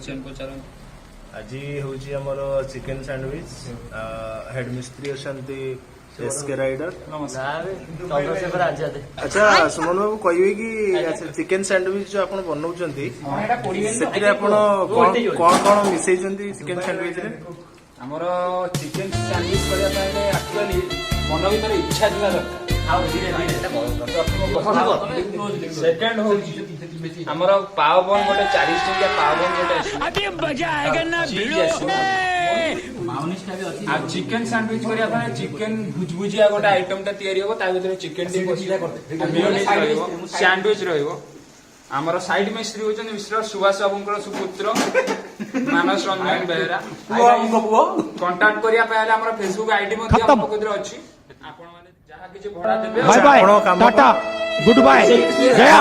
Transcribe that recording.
Kitchen को चलो आज हूँ आमर चिकेन सैंडविच हेड मिस्त्री अच्छा एसके राइडर अच्छा सुमन बाबू कहे कि चिकेन सैंडविच जो आप बनाऊँ कौन कौन मिसई चिकेन सैंडविच आमर चिकेन सैंडविच करने एक्चुअली मन भर इच्छा था दरकार सेकेंड हूँ आमर पाव बन गोटे 40 टंकिया पाव बन गोटे चिकेन सैंडविच करने चिकेन भुजभुजिया गोटे आइटम टा तैयारी हो चिकेन सैंडविच रमर साइड मिस्त्री होती मिस्टर सुभाष बाबू सुपुत्र मानस रंजन बेहरा कंटाक्ट करने फेसबुक आईडी अच्छी जहाँ किसी भड़ा देवे bye bye tata goodbye गया।